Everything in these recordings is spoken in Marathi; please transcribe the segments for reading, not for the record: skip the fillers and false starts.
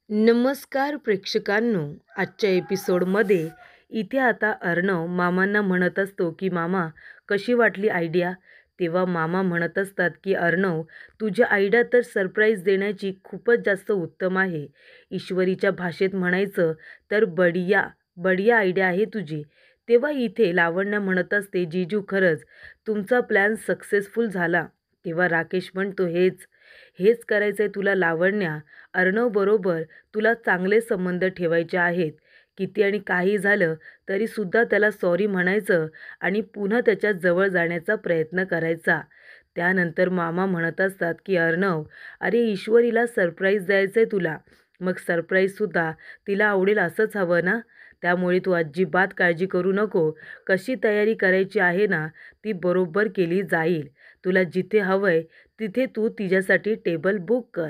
नमस्कार प्रेक्षकांनो. आजच्या एपिसोडमध्ये इथे आता अर्णव मामांना म्हणत असतो की मामा, कशी वाटली आयडिया. तेव्हा मामा म्हणत असतात की अर्णव, तुझी आयडिया तर सरप्राईज देण्याची खूपच जास्त उत्तम आहे. ईश्वरीच्या भाषेत म्हणायचं तर बढिया बढिया आयडिया आहे तुझी. तेव्हा इथे लावण्या म्हणत असते, जीजू खरंच तुमचा प्लॅन सक्सेसफुल झाला. तेव्हा राकेश म्हणतो, हेच हेच करायचं आहे तुला लावण्या. अर्णव बरोबर तुला चांगले संबंध ठेवायचे आहेत. किती आणि काही झालं तरीसुद्धा त्याला सॉरी म्हणायचं आणि पुन्हा त्याच्या जवळ जाण्याचा प्रयत्न करायचा. त्यानंतर मामा म्हणत असतात की अर्णव, अरे ईश्वरीला सरप्राईज द्यायचं आहे तुला. मग सरप्राईजसुद्धा तिला आवडेल असंच हवं ना. त्यामुळे तू अजिबात काळजी करू नको. कशी तयारी करायची आहे ना, ती बरोबर केली जाईल. तुला जिथे हवं आहे तिथे तू तिच्यासाठी टेबल बुक कर.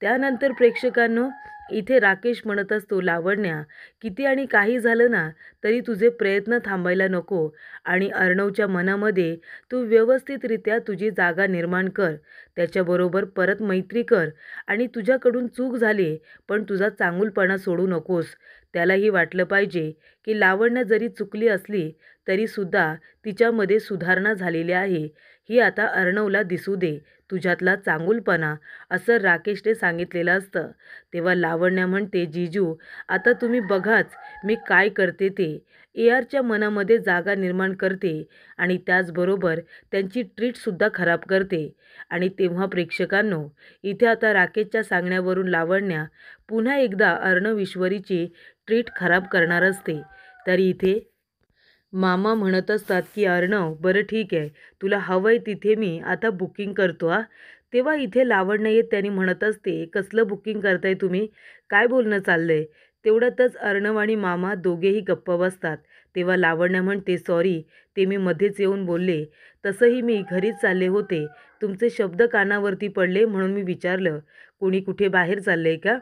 त्यानंतर प्रेक्षकांनो, इथे राकेश म्हणत असतो, लावण्या किती आणि काही झालं ना तरी तुझे प्रयत्न थांबायला नको आणि अर्णवच्या मनामध्ये तू व्यवस्थितरित्या तुझी जागा निर्माण कर. त्याच्याबरोबर परत मैत्री कर आणि तुझ्याकडून चूक झाली पण तुझा चांगुलपणा सोडू नकोस. त्यालाही वाटलं पाहिजे की लावण्य जरी चुकली असली तरीसुद्धा तिच्यामध्ये सुधारणा झालेली आहे. ही आता अर्णवला दिसू दे तुझ्यातला चांगुलपणा, असं राकेशने सांगितलेलं असतं. तेव्हा लावण्या म्हणते, जीजू आता तुम्ही बघाच मी काय करते ते. ARच्या मनामध्ये जागा निर्माण करते आणि त्याचबरोबर त्यांची ट्रीटसुद्धा खराब करते. आणि तेव्हा प्रेक्षकांनो, इथे आता राकेशच्या सांगण्यावरून लावण्या पुन्हा एकदा अर्णव ईश्वरीची ट्रीट खराब करणार असते. तर इथे मामा म्हणत असतात की अर्णव, बरं ठीक आहे, तुला हवंय तिथे मी आता बुकिंग करतो हा. तेव्हा इथे लावण्य येत त्यांनी म्हणत असते, कसलं बुकिंग करताय तुम्ही, काय बोलणं चाललंय. तेवढ्यातच अर्णव आणि मामा दोघेही गप्प बसतात. तेव्हा लावण्य म्हणते, सॉरी, ते मी मध्येच येऊन बोलले. तसंही मी घरीच चालले होते, तुमचे शब्द कानावरती पडले म्हणून मी विचारलं, कोणी कुठे बाहेर चाललंय का.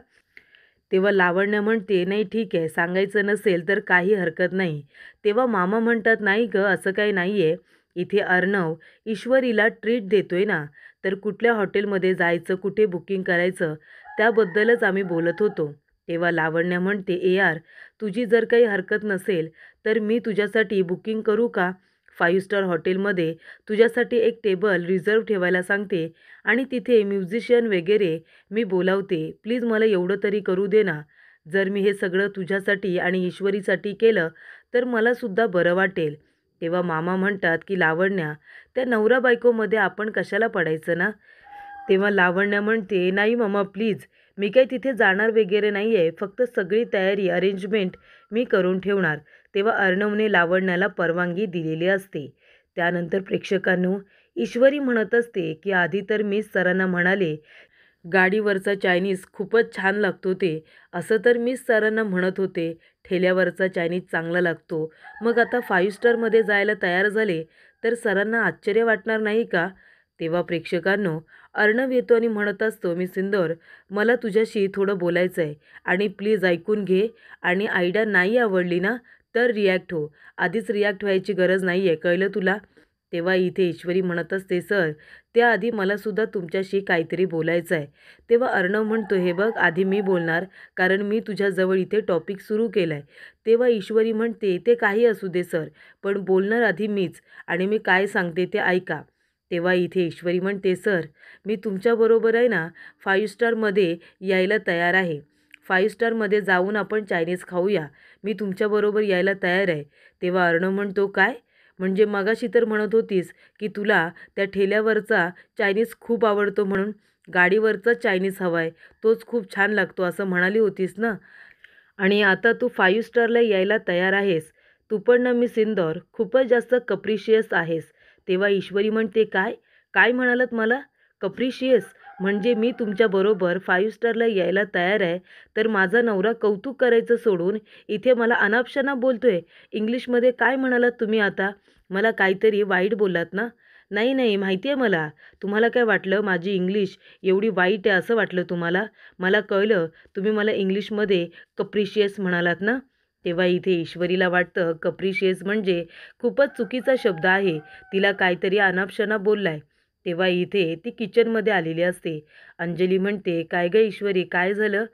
तेव्हा लावण्य म्हणते, नाही ठीक आहे, सांगायचं नसेल तर काही हरकत नाही. तेव्हा मामा म्हणतात, नाही गं, असं काही नाही आहे. इथे अर्णव ईश्वरीला ट्रीट देतोय ना, तर कुठल्या हॉटेलमध्ये जायचं, कुठे बुकिंग करायचं त्याबद्दलच आम्ही बोलत होतो. तेव्हा लावण्य म्हणते, यार तुझी जर काही हरकत नसेल तर मी तुझ्यासाठी बुकिंग करू का. 5 स्टार हॉटेलमध्ये तुझ्यासाठी एक टेबल रिझर्व ठेवायला सांगते आणि तिथे म्युझिशियन वगैरे मी बोलावते. प्लीज मला एवढं तरी करू दे ना. जर मी हे सगळं तुझ्यासाठी आणि ईश्वरीसाठी केलं तर मलासुद्धा बरं वाटेल. तेव्हा मामा म्हणतात की लावण्या, त्या नवरा बायकोमध्ये आपण कशाला पडायचं ना. तेव्हा लावण्या म्हणते, नाही मामा प्लीज, मी काही तिथे जाणार वगैरे नाही आहे, फक्त सगळी तयारी अरेंजमेंट मी करून ठेवणार. तेव्हा अर्णवने लावण्याला परवानगी दिलेली असते. त्यानंतर प्रेक्षकांनो, ईश्वरी म्हणत असते की आधी तर मी सरांना म्हणाले, गाडीवरचा चायनीज खूपच छान लागतो ते. असं तर मीच सरांना म्हणत होते, ठेल्यावरचा चायनीज चांगला लागतो. मग आता 5 स्टारमध्ये जायला तयार झाले तर सरांना आश्चर्य वाटणार नाही का. तेव्हा प्रेक्षकांनो, अर्णव येतो आणि म्हणत असतो, मी सिंदूर, मला तुझ्याशी थोडं बोलायचं आहे आणि प्लीज ऐकून घे. आणि आयडिया नाही आवडली ना तर रिॲक्ट हो. आधीच रिॲक्ट व्हायची गरज नाही आहे, कळलं तुला. तेव्हा इथे ईश्वरी म्हणत असते, सर त्याआधी मलासुद्धा तुमच्याशी काहीतरी बोलायचं आहे. तेव्हा अर्णव म्हणतो, हे बघ, आधी मी बोलणार कारण मी तुझ्याजवळ इथे टॉपिक सुरू केला आहे. तेव्हा ईश्वरी म्हणते, ते काही असू दे सर, पण बोलणार आधी मीच आणि मी काय सांगते ते ऐका. तेव्हा इथे ईश्वरी म्हणते, सर मी तुमच्याबरोबर आहे ना 5 स्टारमध्ये यायला तयार आहे. 5 स्टारमध्ये जाऊन आपण चायनीज खाऊया, मी तुमच्याबरोबर यायला तयार आहे. तेव्हा अर्णव म्हणतो, काय म्हणजे मगाशी तर म्हणत होतीस की तुला त्या ठेल्यावरचा चायनीज खूप आवडतो म्हणून. गाडीवरचा चायनीज हवा आहे, तोच खूप छान लागतो असं म्हणाली होतीस ना. आणि आता तू 5 स्टारला यायला तयार आहेस. तू पण ना मी सिंदूर खूपच जास्त कप्रिशियस आहेस. तेव्हा ईश्वरी म्हणते, काय काय म्हणालात मला, कप्रिशियस. म्हणजे मी तुमच्याबरोबर 5 स्टारला यायला तयार आहे तर माझा नवरा कौतुक करायचं सोडून इथे मला अनापशना बोलतोय. इंग्लिशमध्ये काय म्हणालात तुम्ही आता, मला काहीतरी वाईट बोललात ना. नाही नाही, माहिती आहे मला. तुम्हाला काय वाटलं माझी इंग्लिश एवढी वाईट आहे असं वाटलं तुम्हाला. मला कळलं तुम्ही मला इंग्लिशमध्ये कप्रिशियस म्हणालात ना. तेव्हा इथे ईश्वरीला वाटतं कप्रिशियस म्हणजे खूपच चुकीचा शब्द आहे, तिला काहीतरी अनापशना बोललाय. तेव्हा इथे ती किचनमध्ये आलेली असते. अंजली म्हणते, काय गं ईश्वरी, काय झालं.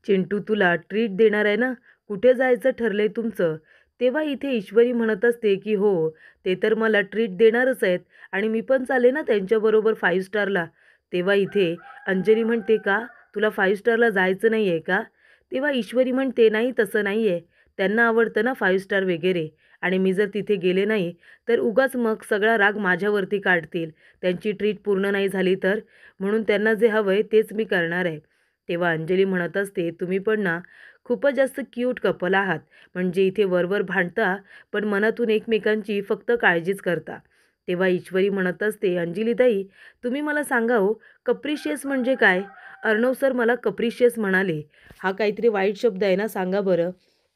चिंटू तुला ट्रीट देणार आहे ना, कुठे जायचं ठरलंय तुमचं? तेव्हा इथे ईश्वरी म्हणत असते की हो, ते तर मला ट्रीट देणारच आहेत आणि मी पण चालले ना त्यांच्याबरोबर 5 स्टारला. तेव्हा इथे अंजली म्हणते का तुला 5 स्टारला जायचं नाही आहे का? तेव्हा ईश्वरी म्हणते नाही तसं नाही आहे. त्यांना आवडतं ना 5 स्टार वगैरे आणि मी जर तिथे गेले नाही तर उगाच मग सगळा राग माझ्यावरती काढतील. त्यांची ट्रीट पूर्ण नाही झाली तर. म्हणून त्यांना जे हवं आहे तेच मी करणार आहे. तेव्हा अंजली म्हणत असते तुम्ही पण ना खूपच जास्त क्यूट कपल आहात. म्हणजे इथे वरवर भांडता पण मनातून एकमेकांची फक्त काळजीच करता. तेव्हा ईश्वरी म्हणत असते अंजलीताई तुम्ही मला सांगा हो कप्रिशियस म्हणजे काय? अर्णव सर मला कप्रिशियस म्हणाले. हा काहीतरी वाईट शब्द आहे ना सांगा बरं.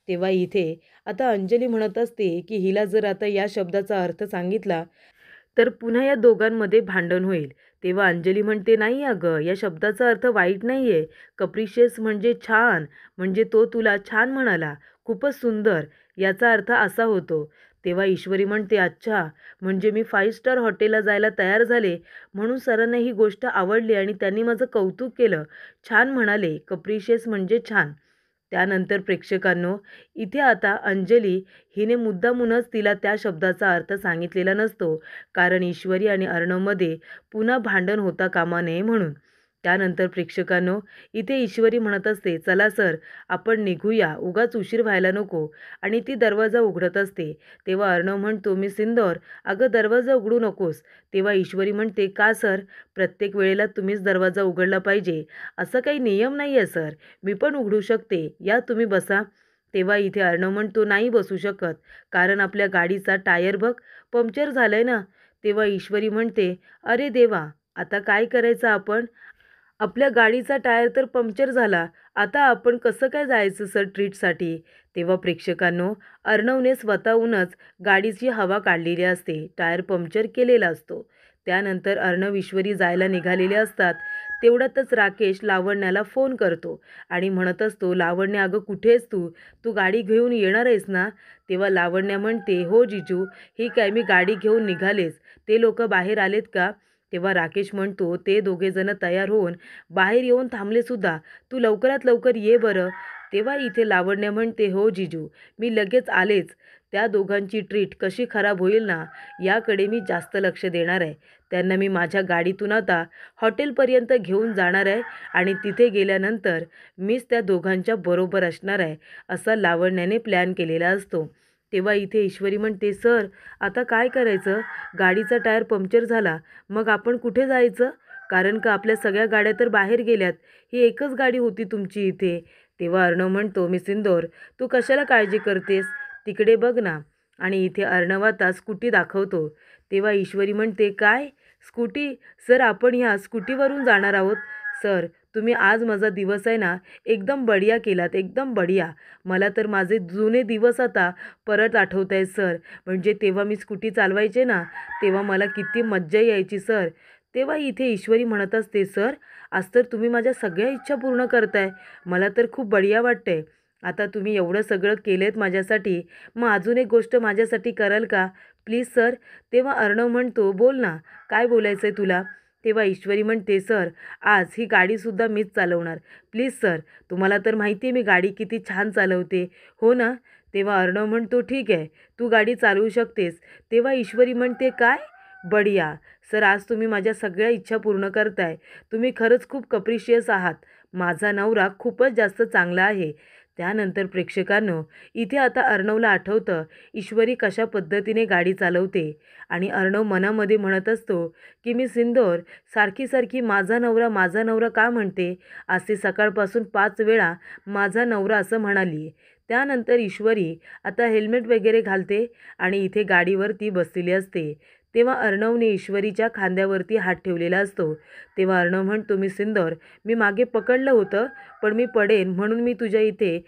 तेव्हा इथे आता अंजली म्हणत असते की हिला जर आता या शब्दाचा अर्थ सांगितला तर पुन्हा या दोघांमध्ये भांडण होईल. तेव्हा अंजली म्हणते नाही अगं या शब्दाचा अर्थ वाईट नाही आहे. कप्रिशियस म्हणजे छान, म्हणजे तो तुला छान म्हणाला, खूपच सुंदर याचा अर्थ असा होतो. तेव्हा ईश्वरी म्हणते अच्छा, म्हणजे मी 5 स्टार हॉटेलला जायला तयार झाले म्हणून सरांना ही गोष्ट आवडली आणि त्यांनी माझं कौतुक केलं, छान म्हणाले, कप्रिशियस म्हणजे छान. त्यानंतर प्रेक्षकांनो इथे आता अंजली हिने मुद्दामूनच तिला त्या शब्दाचा अर्थ सांगितलेला नसतो, कारण ईश्वरी आणि अर्णवमध्ये पुन्हा भांडण होता कामा नये म्हणून. त्यानंतर प्रेक्षकांनो इथे ईश्वरी म्हणत असते चला सर आपण निघूया उगाच उशीर व्हायला नको आणि ती दरवाजा उघडत असते. तेव्हा अर्णव म्हणतो मी सिंदोर अगं दरवाजा उघडू नकोस. तेव्हा ईश्वरी म्हणते का सर प्रत्येक वेळेला तुम्हीच दरवाजा उघडला पाहिजे असं काही नियम नाही आहे सर, मी पण उघडू शकते, या तुम्ही बसा. तेव्हा इथे अर्णव म्हणतो नाही बसू शकत कारण आपल्या गाडीचा टायर बघ पंक्चर झालाय ना. तेव्हा ईश्वरी म्हणते अरे देवा आता काय करायचं आपण? आपल्या गाडीचा टायर तर पंक्चर झाला, आता आपण कसं काय जायचं सर ट्रीटसाठी? तेव्हा प्रेक्षकांनो अर्णवने स्वतःहूनच गाडीची हवा काढलेली असते, टायर पंक्चर केलेला असतो. त्यानंतर अर्णव ईश्वरी जायला निघालेले असतात. तेवढ्यातच राकेश लावण्याला फोन करतो आणि म्हणत असतो लावण्य अगं कुठे आहेस तू? तू गाडी घेऊन येणार आहेस ना? तेव्हा लावण्य म्हणते हो जिजू, ही काय मी गाडी घेऊन निघालेच, ते लोक बाहेर आलेत का? तेव्हा राकेश म्हणतो ते दोघेजण तयार होऊन बाहेर येऊन थांबले सुद्धा, तू लवकरात लवकर ये बरं. तेव्हा इथे लावण्य म्हणते हो जिजू मी लगेच आलेच. त्या दोघांची ट्रीट कशी खराब होईल ना याकडे मी जास्त लक्ष देणार आहे. त्यांना मी माझ्या गाडीतून आता हॉटेलपर्यंत घेऊन जाणार आहे आणि तिथे गेल्यानंतर मीच त्या दोघांच्या बरोबर असणार आहे असा लावण्याने प्लॅन केलेला असतो. तेव्हा इथे ईश्वरी म्हणते सर आता काय करायचं? गाडीचा टायर पंक्चर झाला मग आपण कुठे जायचं? कारण का आपल्या सगळ्या गाड्या तर बाहेर गेल्यात, ही एकच गाडी होती तुमची इथे. तेव्हा अर्णव म्हणतो मी सिंदोर तू कशाला काळजी करतेस, तिकडे बघ ना. आणि इथे अर्णव आता स्कूटी दाखवतो. तेव्हा ईश्वरी म्हणते काय स्कूटी? सर आपण ह्या स्कूटीवरून जाणार आहोत. सर तुम्ही आज माझा दिवस आहे ना एकदम बढिया केलात, एकदम बढिया. मला तर माझे जुने दिवस आता परत आठवत आहेत सर. म्हणजे तेव्हा मी स्कूटी चालवायचे ना तेव्हा मला किती मज्जा यायची सर. तेव्हा इथे ईश्वरी म्हणत असते सर आज तर तुम्ही माझ्या सगळ्या इच्छा पूर्ण करताय, मला तर खूप बढिया वाटतंय. आता तुम्ही एवढं सगळं केलेत माझ्यासाठी, मग अजून एक गोष्ट माझ्यासाठी कराल का प्लीज सर? तेव्हा अर्णव म्हणतो बोल ना काय बोलायचं आहे तुला? तेव्हा ईश्वरी म्हणते सर आज ही गाडीसुद्धा मीच चालवणार, प्लीज सर. तुम्हाला तर माहिती आहे मी गाडी किती छान चालवते, हो ना? तेव्हा अर्णव म्हणतो ठीक आहे तू गाडी चालवू शकतेस. तेव्हा ईश्वरी म्हणते काय बढिया. सर आज तुम्ही माझ्या सगळ्या इच्छा पूर्ण करताय, तुम्ही खरंच खूप कप्रिशियस आहात. माझा नवरा खूपच जास्त चांगला आहे. त्यानंतर प्रेक्षकांनो इथे आता अर्णवला आठवतं ईश्वरी कशा पद्धतीने गाडी चालवते आणि अर्णव मनामध्ये म्हणत असतो की मी सिंदोर सारखी सारखी माझा नवरा का म्हणते, आज ती सकाळपासून 5 वेळा माझा नवरा असं म्हणाली. त्यानंतर ईश्वरी आता हेल्मेट वगैरे घालते आणि इथे गाडीवर ती बसलेली असते. तेव्हा अर्णवने ईश्वरीच्या खांद्यावरती हात ठेवलेला असतो. तेव्हा अर्णव म्हणतो मी सिंदोर मी मागे पकडलं होतं पण मी पडेन म्हणून मी तुझ्या इथे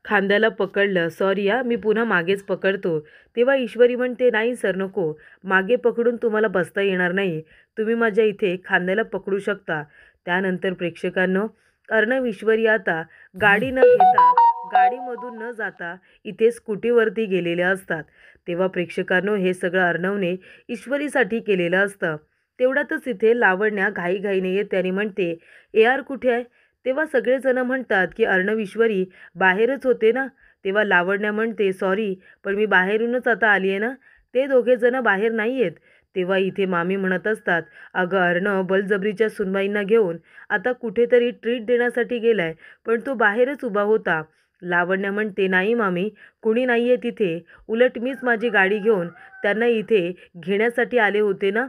खांद्याला पकडलं, सॉरी या मी पुन्हा मागेच पकडतो. तेव्हा ईश्वरी म्हणते नाही सर नको, मागे पकडून तुम्हाला बसता येणार नाही, तुम्ही माझ्या इथे खांद्याला पकडू शकता. त्यानंतर प्रेक्षकांनो अर्णव ईश्वरी आता गाडी न घेता गाडीमधून न जाता इथे स्कूटीवरती गेलेले असतात. तेव्हा प्रेक्षकांनो हे सगळं अर्णवने ईश्वरीसाठी केलेलं असतं. तेवढ्यातच इथे लावण्या घाईघाईने येते आणि म्हणते ए आर कुठे आहे? तेव्हा सगळेजण म्हणतात की अर्णव ईश्वरी बाहेरच होते ना. तेव्हा लावण्या म्हणते, सॉरी पण मी बाहेरूनच आता आली आहे ना, ते दोघेजणं बाहेर नाही आहेत. तेव्हा इथे मामी म्हणत असतात, अगं अर्णव बळजबरीच्या सुनबाईंना घेऊन आता कुठेतरी ट्रीट देण्यासाठी गेलाय, पण तो बाहेरच उभा होता. लावण्या म्हणते, नाही मामी, कुणी नाही आहे तिथे, उलट मीच माझी गाडी घेऊन त्यांना इथे घेण्यासाठी आले होते ना.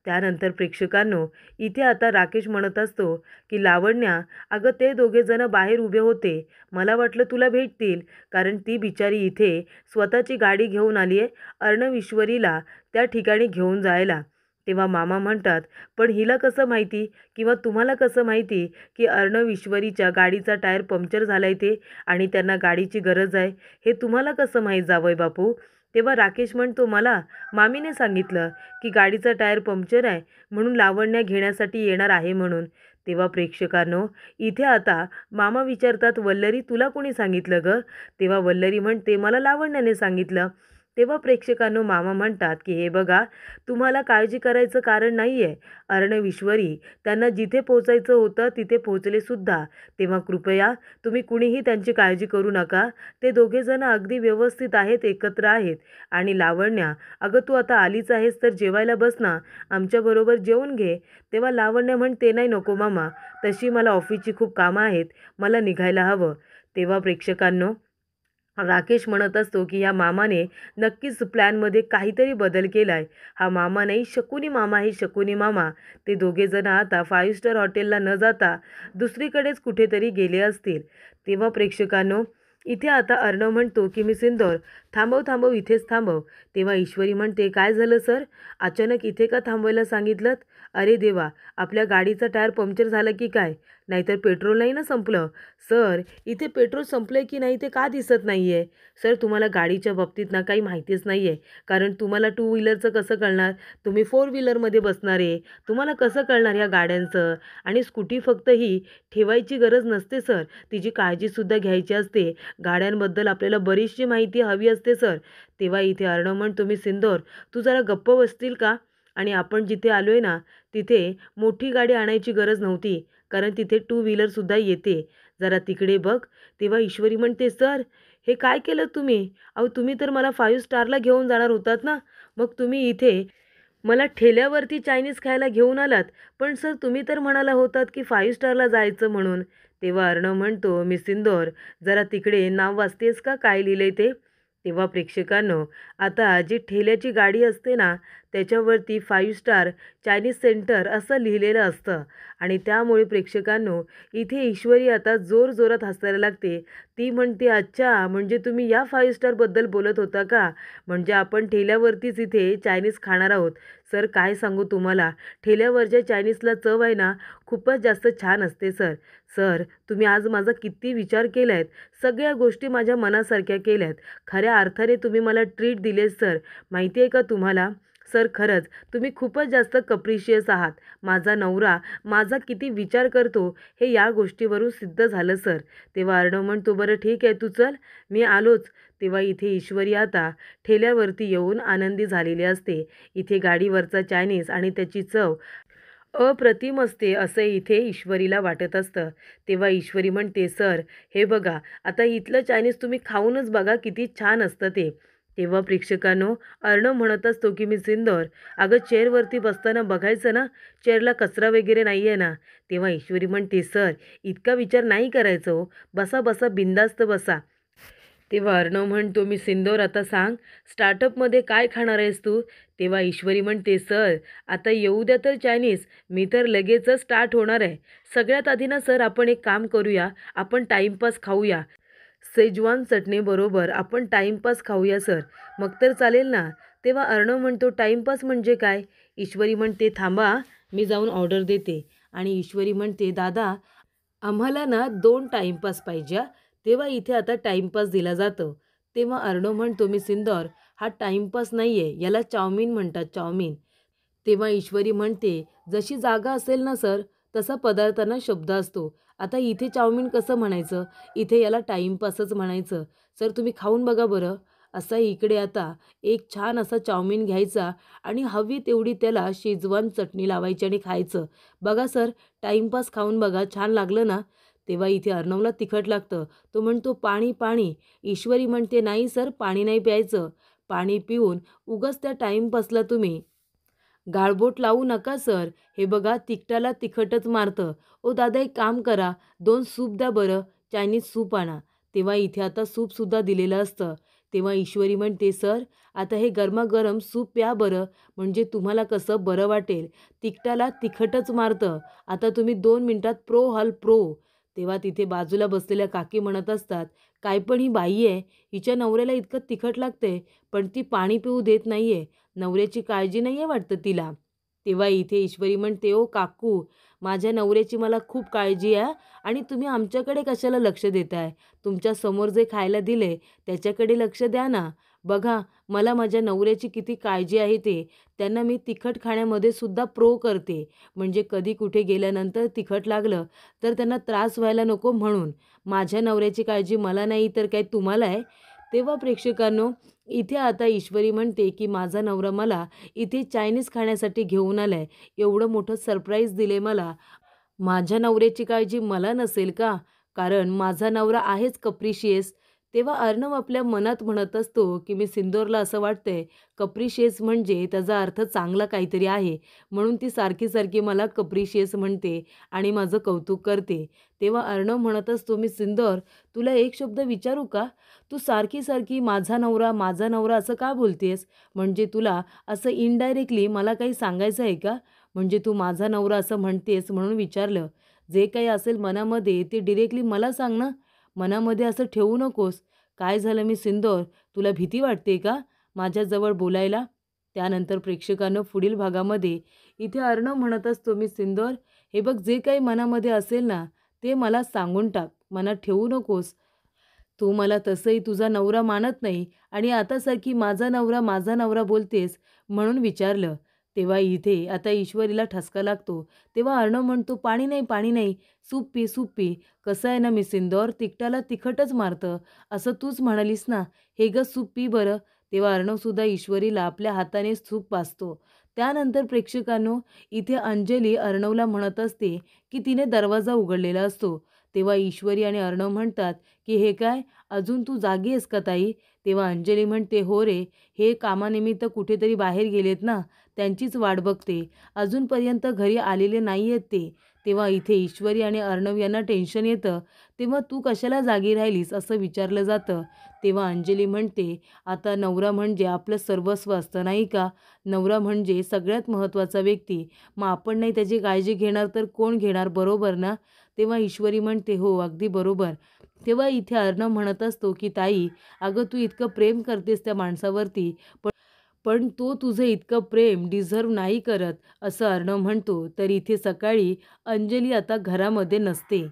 त्यानंतर प्रेक्षकांनो, इथे आता राकेश म्हणत असतो की लावण्या, अगं ते दोघेजणं बाहेर उभे होते, मला वाटलं तुला भेटतील, कारण ती बिचारी इथे स्वतःची गाडी घेऊन आली आहे अर्णव ईश्वरीला त्या ठिकाणी घेऊन जायला. तेव्हा मामा म्हणतात, पण हिला कसं माहिती किंवा तुम्हाला कसं माहिती की अर्णव ईश्वरीच्या गाडीचा टायर पंक्चर झालाय ते आणि त्यांना गाडीची गरज आहे, हे तुम्हाला कसं माहीत जावई बापू. तेव्हा राकेश म्हणतो, मला मामीने सांगितलं की गाडीचा टायर पंक्चर आहे म्हणून लावण्या घेण्यासाठी येणार आहे म्हणून. तेव्हा प्रेक्षकांनो, इथे आता मामा विचारतात, वल्लरी तुला कोणी सांगितलं गं. तेव्हा वल्लरी म्हणते, मला लावण्याने सांगितलं. तेव्हा प्रेक्षकांनो, मामा म्हणतात की हे बघा, तुम्हाला काळजी करायचं कारण नाही आहे. अर्णव ईश्वरी त्यांना जिथे पोचायचं होतं तिथे पोचले सुद्धा. तेव्हा कृपया तुम्ही कुणीही त्यांची काळजी करू नका, ते दोघेजण अगदी व्यवस्थित आहेत, एकत्र आहेत. आणि लावण्या, अगं तू आता आलीच आहेस तर जेवायला बस ना, आमच्याबरोबर जेवून घे. तेव्हा लावण्या म्हणते, नाही नको मामा, तशी मला ऑफिसची खूप कामं आहेत, मला निघायला हवं. तेव्हा प्रेक्षकांनो, राकेश म्हणत असतो की ह्या मामाने नक्कीच प्लॅनमध्ये काहीतरी बदल केला आहे. हा मामा नाही, शकुनी मामा आहे, शकुनी मामा. ते दोघेजण आता 5 स्टार हॉटेलला न जाता दुसरीकडेच कुठेतरी गेले असतील. तेव्हा प्रेक्षकांनो, इथे आता अर्णव म्हणतो की मी सिंदूर, थांबव थांबव, इथेच थांबव. तेव्हा ईश्वरी म्हणते, काय झालं सर, अचानक इथे का थांबवायला सांगितलं. अरे देवा, आपल्या गाडीचा टायर पंक्चर झालं की काय, नाहीतर पेट्रोल नाही ना संपलं. सर, इथे पेट्रोल संपलं की नाही ते का दिसत नाही आहे. सर, तुम्हाला गाडीच्या बाबतीत ना काही माहितीच नाही आहे, कारण तुम्हाला टू व्हीलरचं कसं कळणार, तुम्ही फोर व्हीलरमध्ये बसणार आहे, तुम्हाला कसं कळणार ह्या गाड्यांचं. आणि स्कूटी फक्त ही ठेवायची गरज नसते सर, तिची काळजीसुद्धा घ्यायची असते. गाड्यांबद्दल आपल्याला बरीचशी माहिती हवी असते सर. तेव्हा इथे अर्णव म्हणतो, मी सिंदूर, तू जरा गप्प बसतील का. आणि आपण जिथे आलो आहे ना, तिथे मोठी गाडी आणायची गरज नव्हती, कारण तिथे टू व्हीलरसुद्धा येते, जरा तिकडे बघ. तेव्हा ईश्वरी म्हणते, सर हे काय केलं तुम्ही. अहो तुम्ही तर मला 5 स्टारला घेऊन जाणार होतात ना, मग तुम्ही इथे मला ठेल्यावरती चायनीज खायला घेऊन आलात. पण सर तुम्ही तर म्हणाला होतात की 5 स्टारला जायचं म्हणून. तेव्हा अर्णव म्हणतो, मी सिंदूर, जरा तिकडे नाव वाचतेस का काय लिहिलंय ते. तेव्हा प्रेक्षकांनो, आता जी ठेल्याची गाडी असते ना, त्याच्यावरती 5 स्टार चायनीज सेंटर असं लिहिलेलं असतं. आणि त्यामुळे प्रेक्षकांनो, इथे ईश्वरी आता जोरजोरात हसायला लागते. ती म्हणते, अच्छा, म्हणजे तुम्ही या 5 स्टारबद्दल बोलत होता का, म्हणजे आपण ठेल्यावरतीच इथे चायनीज खाणार आहोत. सर काय सांगू तुम्हाला, ठेल्यावरच्या चायनीजला चव आहे ना, खूपच जास्त छान असते सर. सर, तुम्ही आज माझा किती विचार केला आहेत, सगळ्या गोष्टी माझ्या मनासारख्या केल्या आहेत. खऱ्या अर्थाने तुम्ही मला ट्रीट दिले सर, माहिती आहे का तुम्हाला. सर खरंच तुम्ही खूपच जास्त कप्रिशियस आहात. माझा नवरा माझा किती विचार करतो हे या गोष्टीवरून सिद्ध झालं सर. तेव्हा अर्णव म्हणतो, बरं ठीक आहे, तू चल, मी आलोच. तेव्हा इथे ईश्वरी आता ठेल्यावरती येऊन आनंदी झालेली असते. इथे गाडीवरचा चायनीज आणि त्याची चव अप्रतिम असते असं इथे ईश्वरीला वाटत असतं. तेव्हा ईश्वरी म्हणते, सर हे बघा, आता इथलं चायनीज तुम्ही खाऊनच बघा किती छान असतं ते. तेव्हा प्रेक्षकांनो, अर्णव म्हणत असतो की मी सिंदूर, अगं चेअरवरती बसताना बघायचं ना, चेअरला कचरा वगैरे नाही आहे ना. तेव्हा ईश्वरी म्हणते, सर इतका विचार नाही करायचं हो, बसा बसा, बिंदास्त बसा. तेव्हा अर्णव म्हणतो, मी सिंदूर, आता सांग, स्टार्टअपमध्ये काय खाणार आहेस तू. तेव्हा ईश्वरी म्हणते, सर आता येऊ द्या तर चायनीज, मी तर लगेचच स्टार्ट होणार आहे. सगळ्यात आधी ना सर आपण एक काम करूया, आपण टाईमपास खाऊया, सेजवान चटणीबरोबर आपण टाईमपास खाऊया सर, मग तर चालेल ना. तेव्हा अर्णव म्हणतो, टाईमपास म्हणजे काय. ईश्वरी म्हणते, थांबा, मी जाऊन ऑर्डर देते. आणि ईश्वरी म्हणते, दादा आम्हाला ना 2 टाईमपास पाहिजे. तेव्हा इथे आता टाईमपास दिला जातो. तेव्हा अर्णव म्हणतो, मी सिंदूर, हा टाईमपास नाही आहे, याला चाऊमिन म्हणतात, चाऊमिन. तेव्हा ईश्वरी म्हणते, जशी जागा असेल ना सर, तसा पदार्थांना शब्द असतो. आता इथे चाऊमिन कसं म्हणायचं, इथे याला टाईमपासच म्हणायचं. सर तुम्ही खाऊन बघा बरं. असा इकडे आता एक छान असा चाऊमिन घ्यायचा आणि हवी तेवढी त्याला शेजवान चटणी लावायची आणि खायचं. बघा सर, टाईमपास खाऊन बघा, छान लागलं ना. तेव्हा इथे अर्णवला तिखट लागतं. तो म्हणतो, "पाणी, पाणी." ईश्वरी म्हणते, "नाही सर, पाणी नाही प्यायचं. पाणी पिऊन उगाच त्या टाईमपासला तुम्ही गाळबोट लावू नका सर. हे बघा तिखटाला तिखटच मारतं. ओ दादा एक काम करा, 2 सूप द्या बरं, चायनीज सूप आणा." तेव्हा इथे आता सूपसुद्धा दिलेलं असतं. तेव्हा ईश्वरी म्हणते, "सर आता हे गरमागरम सूप प्या बरं, म्हणजे तुम्हाला कसं बरं वाटेल. तिखटाला तिखटच मारतं. आता तुम्ही 2 मिनिटात प्रो व्हाल प्रो." तेव्हा तिथे बाजूला बसलेल्या काकी म्हणत असतात, "काय पण ही बाई आहे, हिच्या नवऱ्याला इतकं तिखट लागतंय, पण ती पाणी पिऊ देत नाहीये. नवऱ्याची काळजी नाही आहे वाटतं तिला." तेव्हा इथे ईश्वरी म्हणते, "ओ काकू, माझ्या नवऱ्याची मला खूप काळजी आहे आणि तुम्ही आमच्याकडे कशाला लक्ष देताय? तुमच्या समोर जे खायला दिले त्याच्याकडे लक्ष द्या ना. बघा मला माझ्या नवऱ्याची किती काळजी आहे ते. त्यांना मी तिखट खाण्यामध्ये सुद्धा प्रो करते. म्हणजे कधी कुठे गेल्यानंतर तिखट लागलं तर त्यांना त्रास व्हायला नको म्हणून. माझ्या नवऱ्याची काळजी मला नाही तर काय तुम्हाला आहे?" तेव्हा प्रेक्षकांनो, इथे आता ईश्वरी म्हणते, की "माझा नवरा मला इथे चायनीज खाण्यासाठी घेऊन आलाय. एवढं मोठं सरप्राईज दिले मला. माझ्या नवऱ्याची काळजी मला नसेल का? कारण माझा नवरा आहेच कप्रिशियस." तेव्हा अर्णव आपल्या मनात म्हणत असतो, की मी सिंदूरला असं वाटतंय कप्रिशियस म्हणजे त्याचा अर्थ चांगला काहीतरी आहे. म्हणून ती सारखी-सारखी मला कप्रिशियस म्हणते आणि माझं कौतुक करते. तेव्हा अर्णव म्हणत असतो, "मी सिंदूर तुला एक शब्द विचारू का? तू सारखी-सारखी माझा नवरा असं का बोलतेस? म्हणजे तुला असं इनडायरेक्टली मला काही सांगायचं आहे का? म्हणजे तू माझा नवरा असं म्हणतेस म्हणून विचारलं. जे काही असेल मनामध्ये ते डायरेक्टली मला सांग ना. मनामध्ये असं ठेवू नकोस. काय झालं मी सिंदूर, तुला भीती वाटते का माझ्याजवळ बोलायला?" त्यानंतर प्रेक्षकांनो पुढील भागामध्ये इथे अर्णव म्हणत असतो, "मी सिंदूर हे बघ जे काही मनामध्ये असेल ना, ते मला सांगून टाक. मनात ठेवू नकोस. तू मला तसंही तुझा नवरा मानत नाही आणि आता सारखी माझा नवरा बोलतेस म्हणून विचारलं." तेव्हा इथे आता ईश्वरीला ठसका लागतो. तेव्हा अर्णव म्हणतो, "पाणी नाही, पाणी नाही. Soup P, soup P. कसं आहे ना मी सिंदूर, तिखटाला तिखटच मारतं. असं तूच म्हणालीस ना. हे गं सूप पी बरं." तेव्हा अर्णवसुद्धा ईश्वरीला आपल्या हाताने सूप पाजतो. त्यानंतर प्रेक्षकांनो, इथे अंजली अर्णवला म्हणत असते, की तिने दरवाजा उघडलेला असतो. तेव्हा ईश्वरी आणि अर्णव म्हणतात, की "हे काय? अजून तू जागी आहेस का ताई?" तेव्हा अंजली म्हणते, "हो रे, हे कामानिमित्त कुठेतरी बाहेर गेलेत ना, त्यांचीच वाट बघते. अजूनपर्यंत घरी आलेले नाही आहेत ते." तेव्हा इथे ईश्वरी आणि अर्णव यांना टेन्शन येतं. तेव्हा "तू कशाला जागी राहिलीस?" असं विचारलं जातं. तेव्हा अंजली म्हणते, "आता नवरा म्हणजे आपलं सर्वस्व असतं नाही का? नवरा म्हणजे सगळ्यात महत्त्वाचा व्यक्ती. मग आपण नाही त्याची काळजी घेणार तर कोण घेणार, बरोबर ना?" तेव्हा ईश्वरी म्हणते, "हो, अगदी बरोबर." तेव्हा इथे अर्णव म्हणत असतो, की "ताई, अगं तू इतकं प्रेम करतेस त्या माणसावरती, पण पण तो तुझं इतकं प्रेम डिझर्व्ह नाही करत." असं अर्णव म्हणतो. तर इथे सकाळी अंजली आता घरामध्ये नसते.